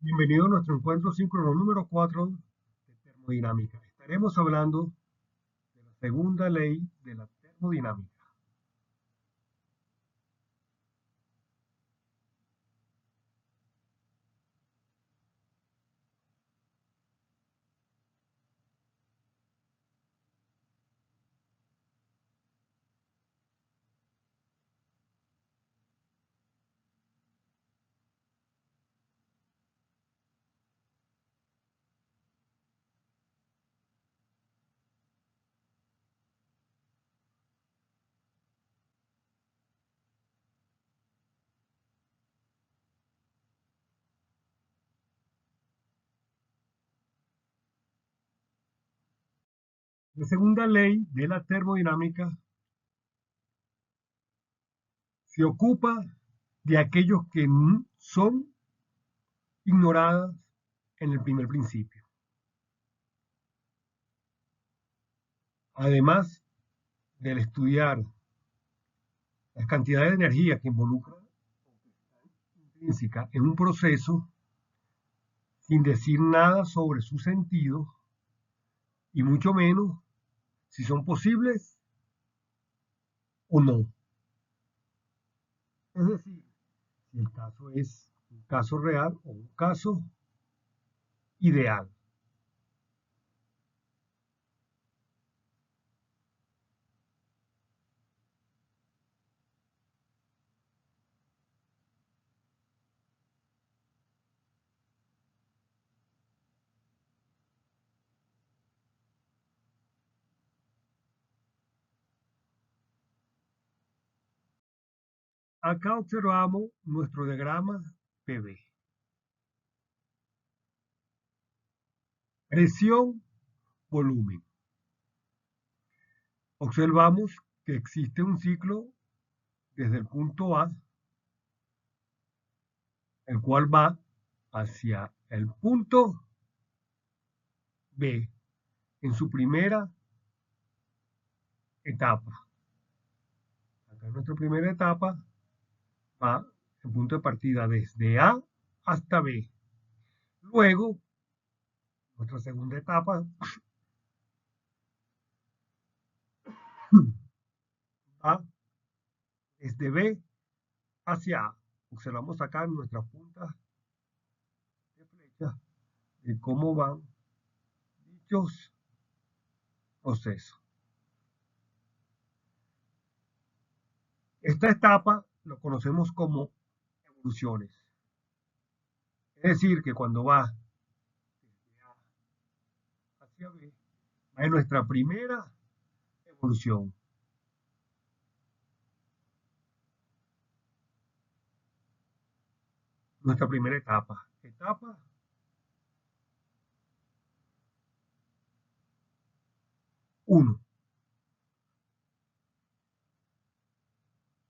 Bienvenido a nuestro encuentro síncrono número 4 de termodinámica. Estaremos hablando de la segunda ley de la termodinámica. La segunda ley de la termodinámica se ocupa de aquellos que son ignoradas en el primer principio. Además del estudiar las cantidades de energía que involucran intrínseca en un proceso sin decir nada sobre su sentido y mucho menos si son posibles o no. Es decir, si el caso es un caso real o un caso ideal. Acá observamos nuestro diagrama PV. Presión, volumen. Observamos que existe un ciclo desde el punto A, el cual va hacia el punto B en su primera etapa. Acá en nuestra primera etapa va el punto de partida desde A hasta B. Luego, nuestra segunda etapa va desde B hacia A. Observamos acá en nuestra punta de flecha de cómo van dichos procesos. Esta etapa lo conocemos como evoluciones. Es decir, que cuando va desde A hacia B, va en nuestra primera evolución. Nuestra primera etapa. Etapa 1.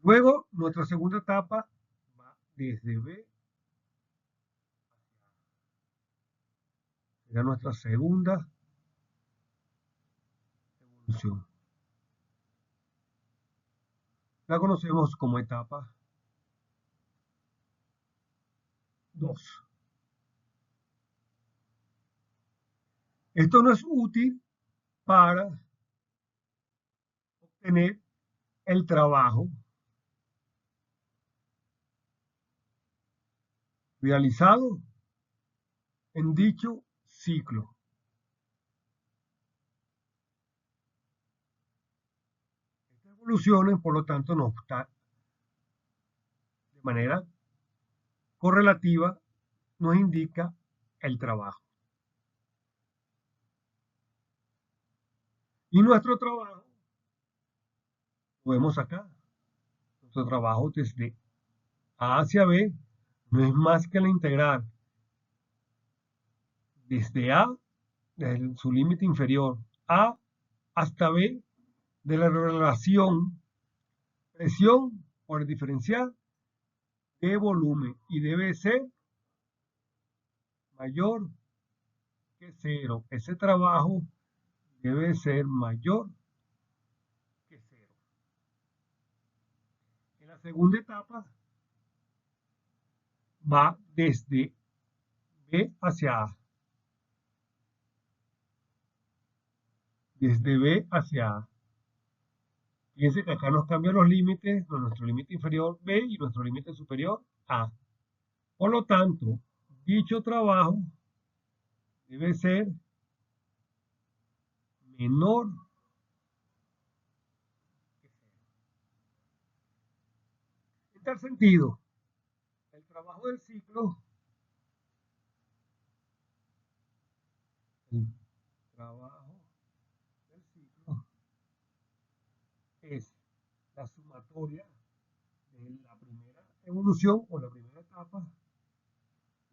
Luego, nuestra segunda etapa va desde B hacia A. Será nuestra segunda evolución. La conocemos como etapa 2. Esto no es útil para obtener el trabajo realizado en dicho ciclo. Estas evoluciones, por lo tanto, no está de manera correlativa, nos indica el trabajo. Y nuestro trabajo, lo vemos acá, nuestro trabajo desde A hacia B no es más que la integral desde A, desde su límite inferior, A hasta B, de la relación presión por el diferencial de volumen y debe ser mayor que cero. Ese trabajo debe ser mayor que cero. En la segunda etapa va desde B hacia A. Desde B hacia A. Fíjense que acá nos cambian los límites, nuestro límite inferior B y nuestro límite superior A. Por lo tanto, dicho trabajo debe ser menor que 0. En tal sentido, el trabajo del ciclo, el trabajo del ciclo es la sumatoria de la primera evolución o la primera etapa,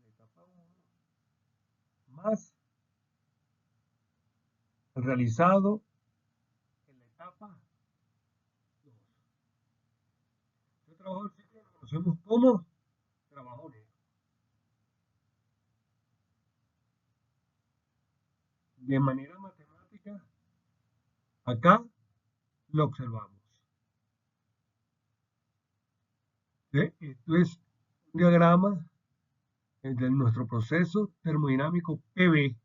la etapa 1, más el realizado en la etapa 2. Este trabajo del ciclo lo conocemos como trabajo negro. De manera matemática, acá lo observamos. ¿Sí? Esto es un diagrama de nuestro proceso termodinámico PV.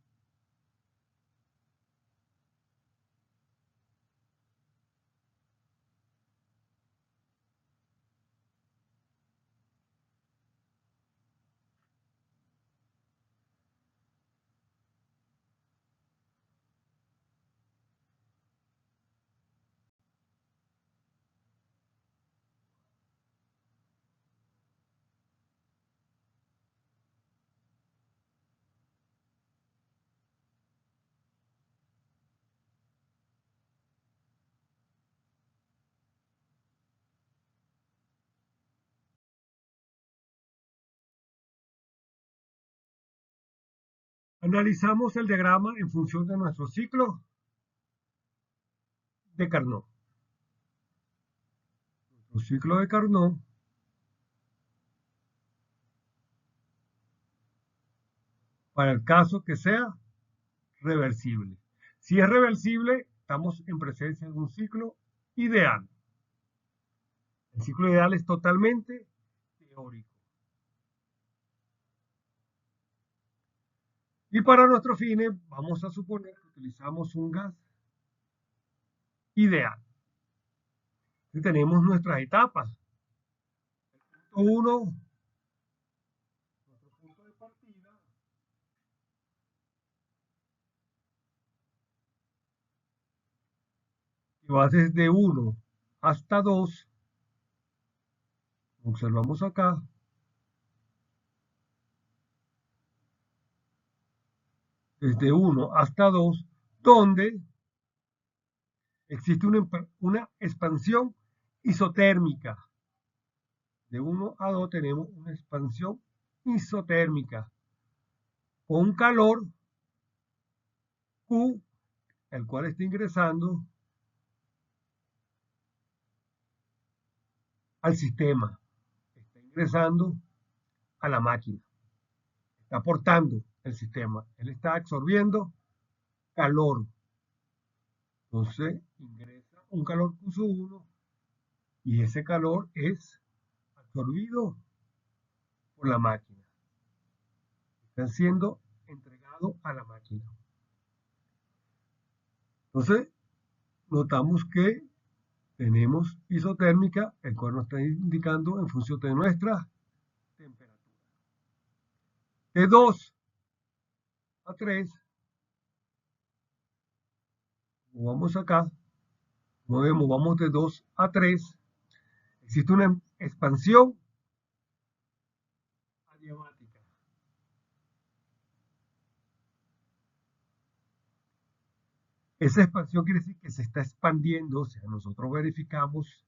Analizamos el diagrama en función de nuestro ciclo de Carnot. Nuestro ciclo de Carnot para el caso que sea reversible. Si es reversible, estamos en presencia de un ciclo ideal. El ciclo ideal es totalmente teórico. Y para nuestros fines, vamos a suponer que utilizamos un gas ideal. Y tenemos nuestras etapas. El punto 1, nuestro punto de partida, que va desde 1 hasta 2. Observamos acá. Desde 1 hasta 2, donde existe una expansión isotérmica. De 1 a 2 tenemos una expansión isotérmica con un calor Q, el cual está ingresando al sistema, está ingresando a la máquina, está aportando el sistema, él está absorbiendo calor. Entonces ingresa un calor Q1 y ese calor es absorbido por la máquina. Están siendo entregados a la máquina. Entonces, notamos que tenemos isotérmica, el cual nos está indicando en función de nuestra temperatura. De 2 a 3, vamos acá, movemos, vamos de 2 a 3, existe una expansión adiabática. Esa expansión quiere decir que se está expandiendo, o sea, nosotros verificamos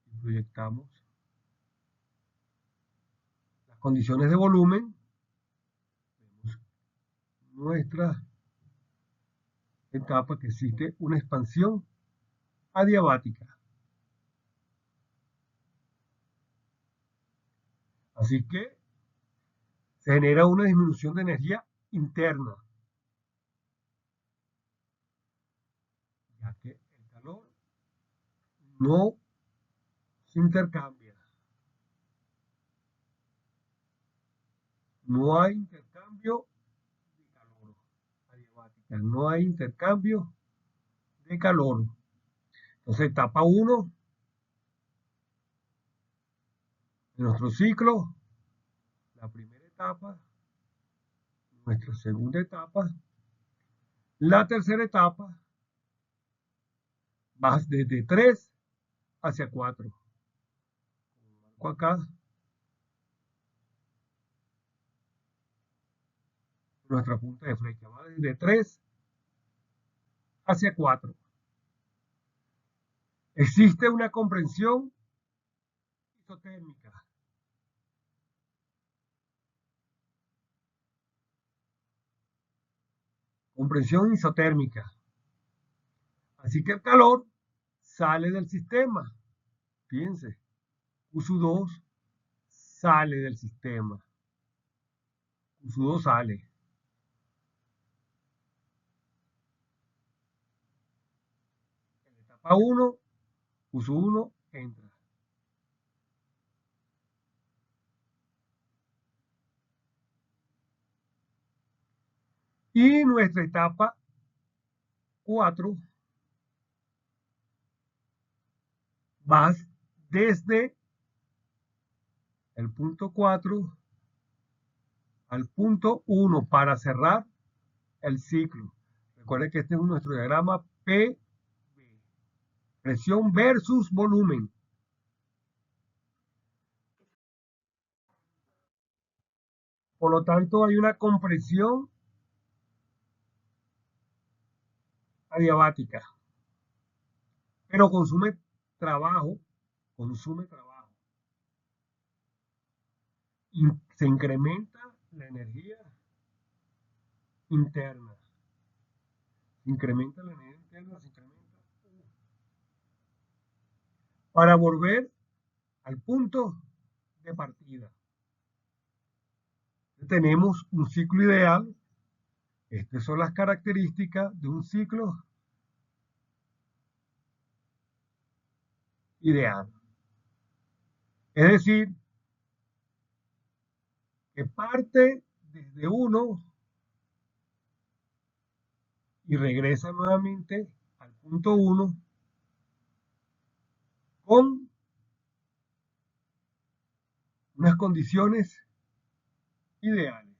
y proyectamos las condiciones de volumen, vemos nuestra etapa que existe una expansión adiabática. Así que se genera una disminución de energía interna, ya que el calor no se intercambia. no hay intercambio de calor. Adiabática, no hay intercambio de calor. Entonces, etapa 1 de nuestro ciclo, la primera etapa, nuestra segunda etapa, la tercera etapa, vas desde 3 hacia 4. Marco acá nuestra punta de flecha, va desde 3 hacia 4. Existe una comprensión isotérmica. Comprensión isotérmica. Así que el calor sale del sistema. Fíjense, U2 sale del sistema. U2 sale. En la etapa 1, U1 entra. Y nuestra etapa 4 vas desde el punto 4 al punto 1 para cerrar el ciclo. Recuerden que este es nuestro diagrama P, presión versus volumen. Por lo tanto, hay una compresión adiabática, pero consume trabajo, y se incrementa la energía interna. Se incrementa la energía interna, se incrementa para volver al punto de partida. Tenemos un ciclo ideal. Estas son las características de un ciclo ideal. Es decir, que parte desde 1 y regresa nuevamente al punto 1 con unas condiciones ideales.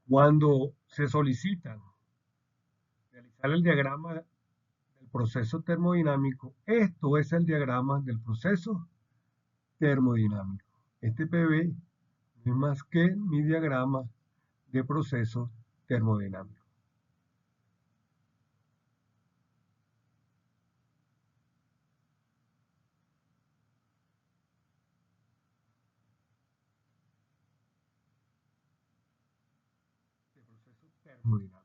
Cuando se solicita realizar el diagrama del proceso termodinámico, esto es el diagrama del proceso termodinámico. Este PV no es más que mi diagrama de proceso termodinámico. De proceso termodinámico.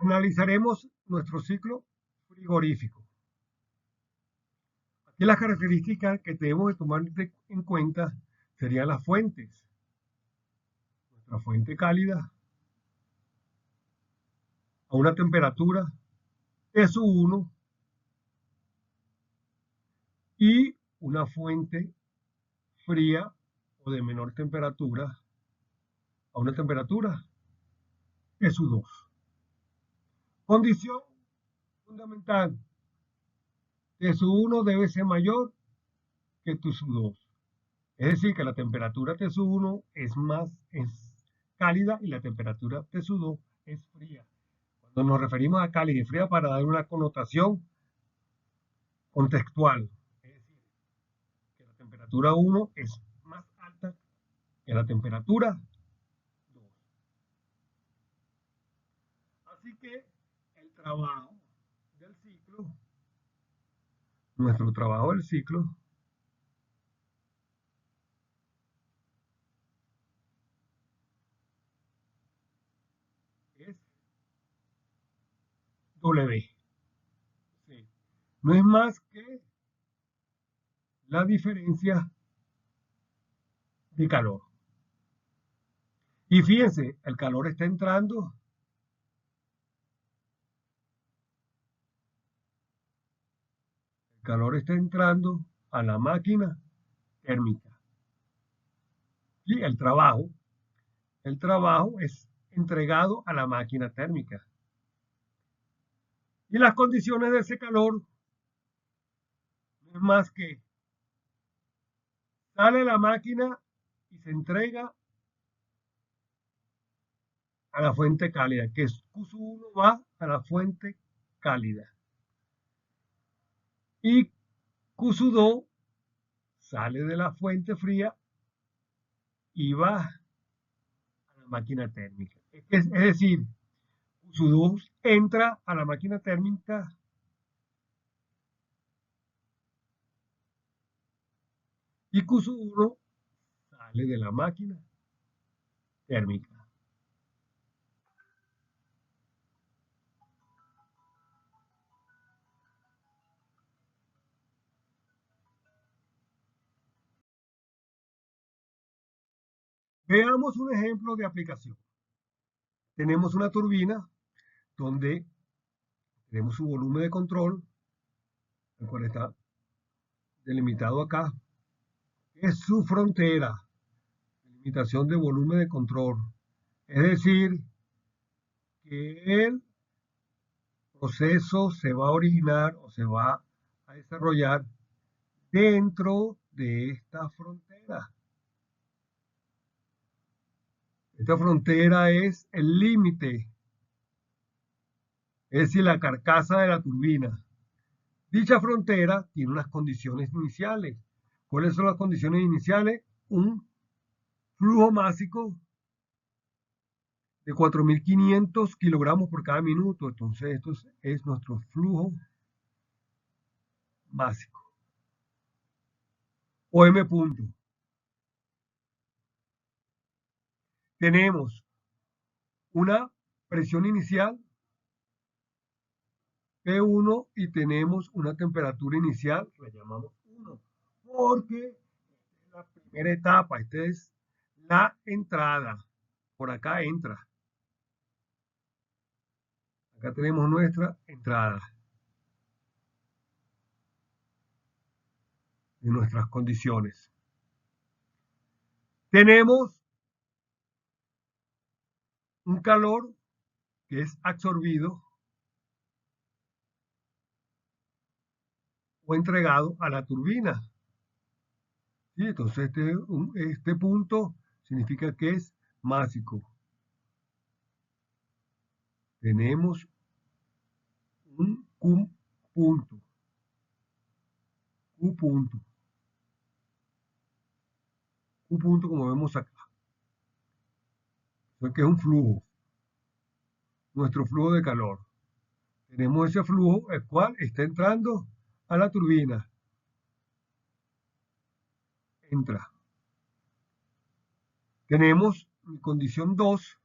Analizaremos nuestro ciclo frigorífico. Aquí las características que debemos de tomar en cuenta serían las fuentes. Nuestra fuente cálida a una temperatura S1 y una fuente fría o de menor temperatura a una temperatura S2. Condición fundamental. T sub 1 debe ser mayor que T sub 2. Es decir, que la temperatura T sub 1 es cálida y la temperatura T sub 2 es fría. Cuando nos referimos a cálida y fría para dar una connotación contextual, es decir, que la temperatura 1 es más alta que la temperatura 2. Así que el trabajo del ciclo, nuestro trabajo del ciclo, es W. Sí. No es más que la diferencia de calor. Y fíjense, el calor está entrando a la máquina térmica. Y el trabajo es entregado a la máquina térmica. Y las condiciones de ese calor no es más que sale la máquina y se entrega a la fuente cálida, que es Q1 va a la fuente cálida. Y Q2 sale de la fuente fría y va a la máquina térmica. Es decir, Q2 entra a la máquina térmica y Q1 sale de la máquina térmica. Veamos un ejemplo de aplicación. Tenemos una turbina donde tenemos su volumen de control, el cual está delimitado acá, es su frontera, limitación de volumen de control. Es decir, que el proceso se va a originar o se va a desarrollar dentro de esta frontera. Esta frontera es el límite, es decir, la carcasa de la turbina. Dicha frontera tiene unas condiciones iniciales. ¿Cuáles son las condiciones iniciales? Un flujo másico de 4.500 kilogramos por cada minuto. Entonces, esto es nuestro flujo másico. O M punto. Tenemos una presión inicial P1 y tenemos una temperatura inicial, la llamamos 1, porque esta es la primera etapa, esta es la entrada. Por acá entra. Acá tenemos nuestra entrada de nuestras condiciones. Tenemos un calor que es absorbido o entregado a la turbina. ¿Sí? Entonces este punto significa que es másico. Tenemos un Q punto. Q punto. Q punto como vemos acá. Eso que es un flujo. Nuestro flujo de calor. Tenemos ese flujo, el cual está entrando a la turbina. Entra. Tenemos mi condición 2.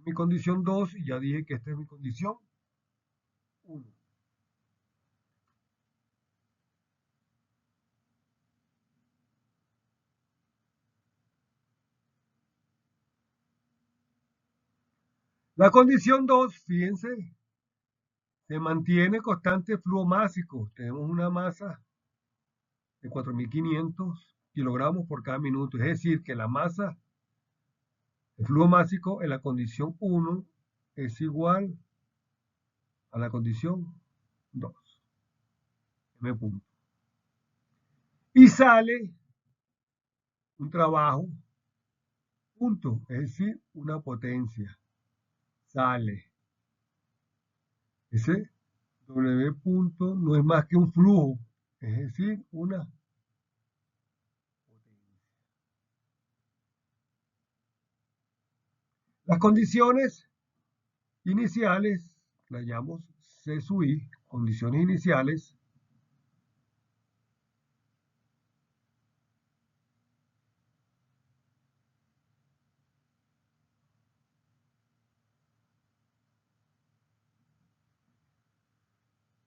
Mi condición 2, y ya dije que esta es mi condición 1. La condición 2, fíjense, se mantiene constante flujo másico. Tenemos una masa de 4.500 kilogramos por cada minuto. Es decir, que la masa, el flujo másico en la condición 1 es igual a la condición 2, M punto. Y sale un trabajo, punto, es decir, una potencia. Sale. Ese W punto no es más que un flujo, es decir, una potencia. Las condiciones iniciales, las llamamos C sub I, condiciones iniciales,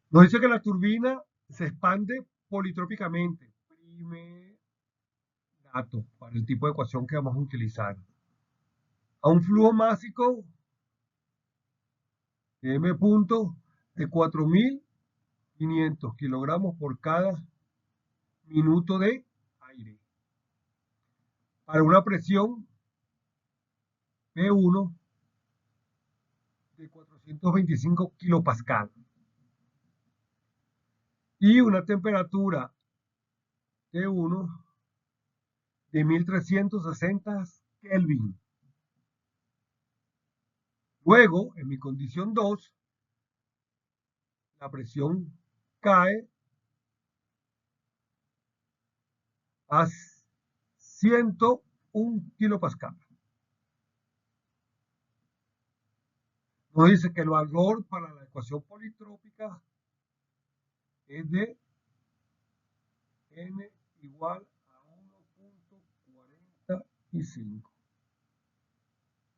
nos dice que la turbina se expande politrópicamente. Primer dato para el tipo de ecuación que vamos a utilizar. A un flujo másico de M punto de 4.500 kilogramos por cada minuto de aire. Para una presión P1 de 425 kilopascal. Y una temperatura T1 de 1360 Kelvin. Luego, en mi condición 2, la presión cae a 101 kilopascal. Nos dice que el valor para la ecuación politrópica es de n igual a 1.45.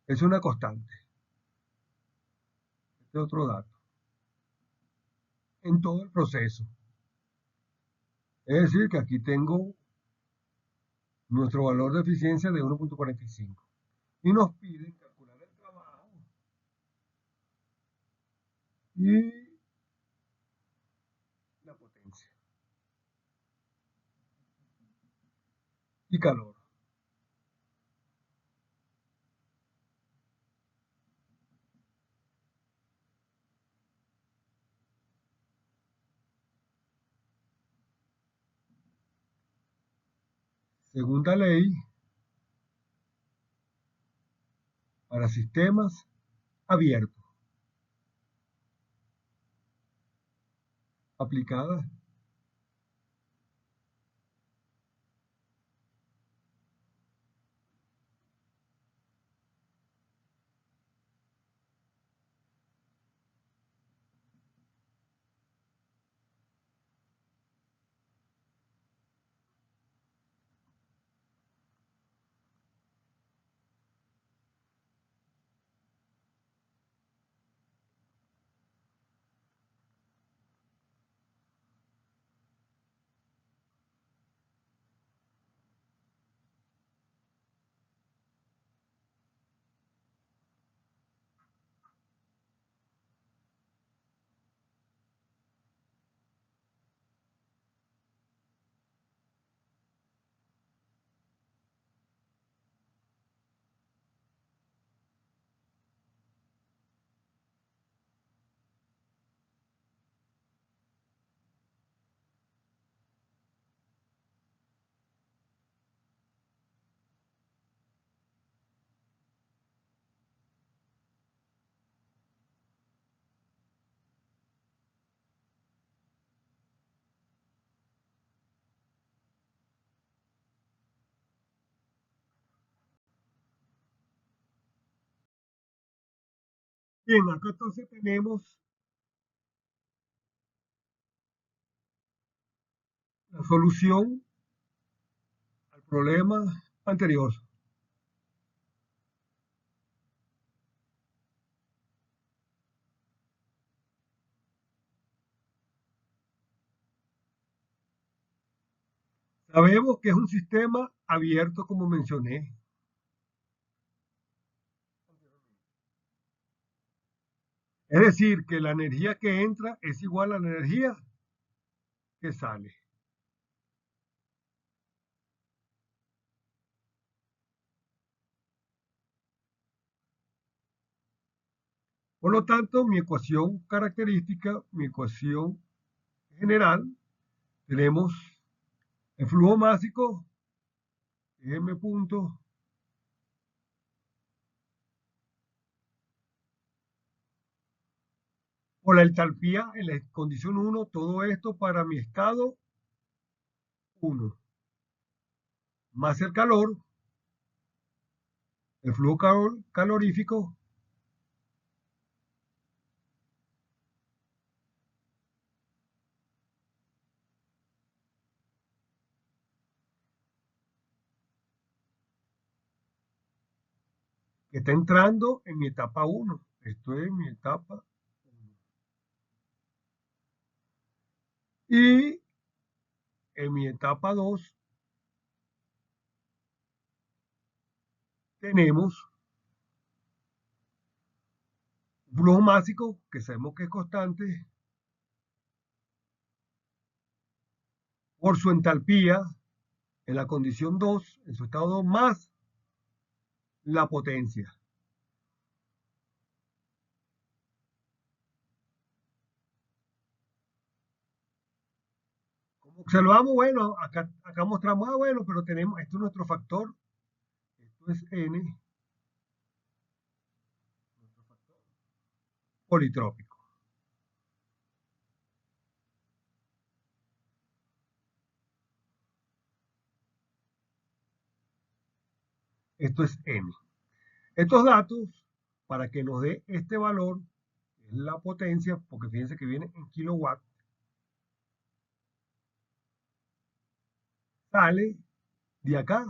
Es una constante. Este es otro dato. En todo el proceso. Es decir, que aquí tengo nuestro valor de eficiencia de 1.45. Y nos piden calcular el trabajo y la potencia y calor. Segunda ley para sistemas abiertos, aplicada Bien, acá entonces tenemos la solución al problema anterior. Sabemos que es un sistema abierto, como mencioné. Es decir, que la energía que entra es igual a la energía que sale. Por lo tanto, mi ecuación característica, mi ecuación general, tenemos el flujo másico, m punto, por la entalpía en la condición 1, todo esto para mi estado 1, más el calor, el flujo calorífico, que está entrando en mi etapa 1. Esto es mi etapa 1. Y en mi etapa 2 tenemos un flujo másico que sabemos que es constante por su entalpía en la condición 2, en su estado 2, más la potencia. Como observamos, bueno, acá mostramos, bueno, pero tenemos, esto es nuestro factor, esto es N, nuestro factor politrópico. Esto es N. Estos datos, para que nos dé este valor, es la potencia, porque fíjense que viene en kilowatts, sale de acá.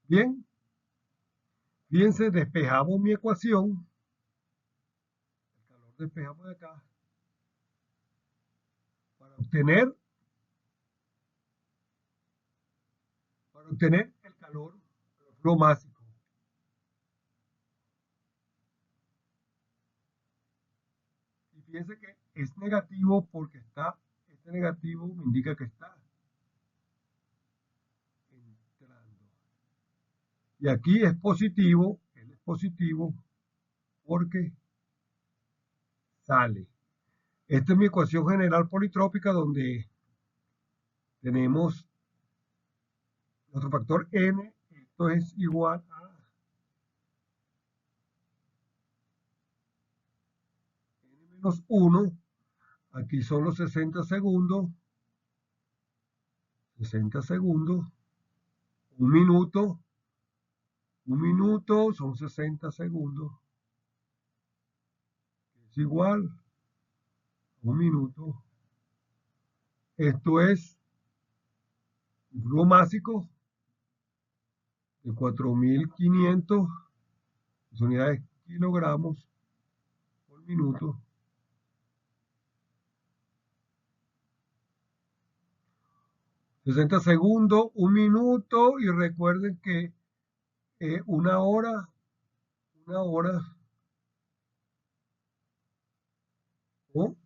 Bien, fíjense, despejamos mi ecuación, el calor despejamos de acá, para obtener el calor, el flujo másico. Y fíjense que es negativo porque este negativo me indica que está entrando. Y aquí es positivo, él es positivo porque sale. Esta es mi ecuación general politrópica donde tenemos nuestro factor n, esto es igual a n menos 1, aquí son los 60 segundos, 60 segundos, un minuto son 60 segundos, es igual a un minuto. Esto es un flujo másico de 4.500 unidades kilogramos por minuto. 60 segundos, un minuto, y recuerden que una hora o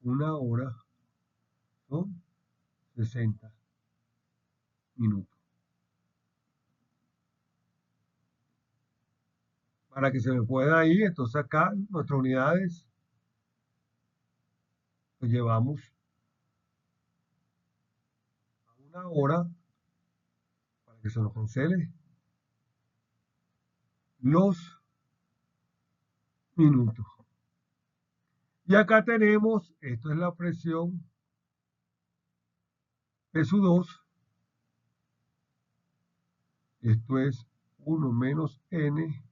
una hora son 60 minutos. Para que se me pueda ir, entonces acá nuestras unidades lo llevamos a una hora para que se nos cancele los minutos. Y acá tenemos, esto es la presión P2, esto es 1 menos N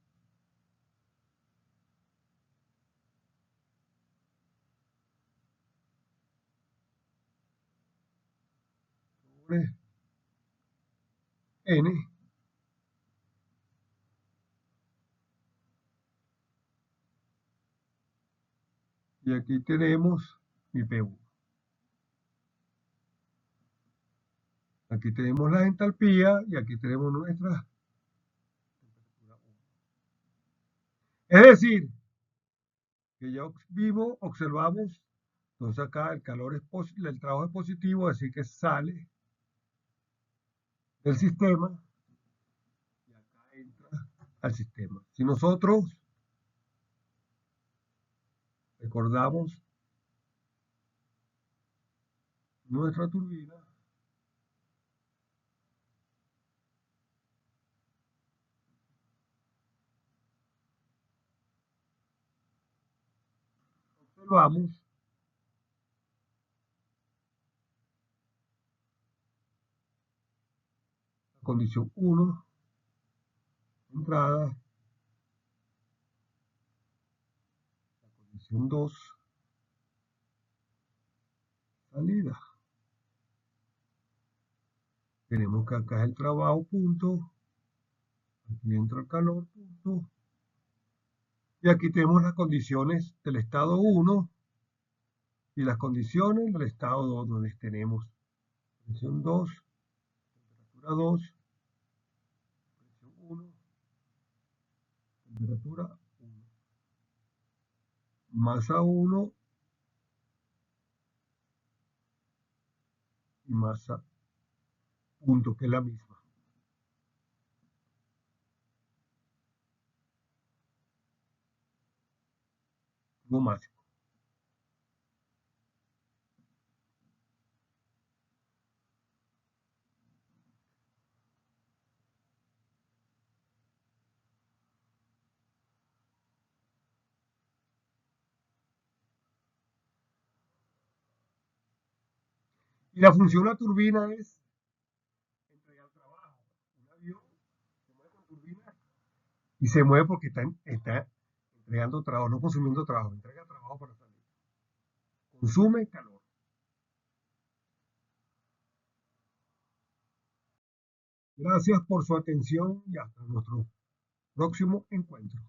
sobre N, y aquí tenemos mi P1. Aquí tenemos la entalpía y aquí tenemos nuestra temperatura 1. Es decir, que ya vimos, observamos, entonces acá el calor el trabajo es positivo, así que sale del sistema y acá entra al sistema. Si nosotros recordamos nuestra turbina, observamos la condición 1, entrada, la condición 2, salida. Tenemos que acá es el trabajo, punto, aquí entra el calor, punto, y aquí tenemos las condiciones del estado 1 y las condiciones del estado 2, donde tenemos presión 2, temperatura 2, presión 1, temperatura 1, masa 1 y masa punto, que es la misma. Tubo máximo. Y la función de la turbina es entregar trabajo. Un avión se mueve con turbina y se mueve porque está entregando trabajo, no consumiendo trabajo, entrega trabajo para salir. Consume calor. Gracias por su atención y hasta nuestro próximo encuentro.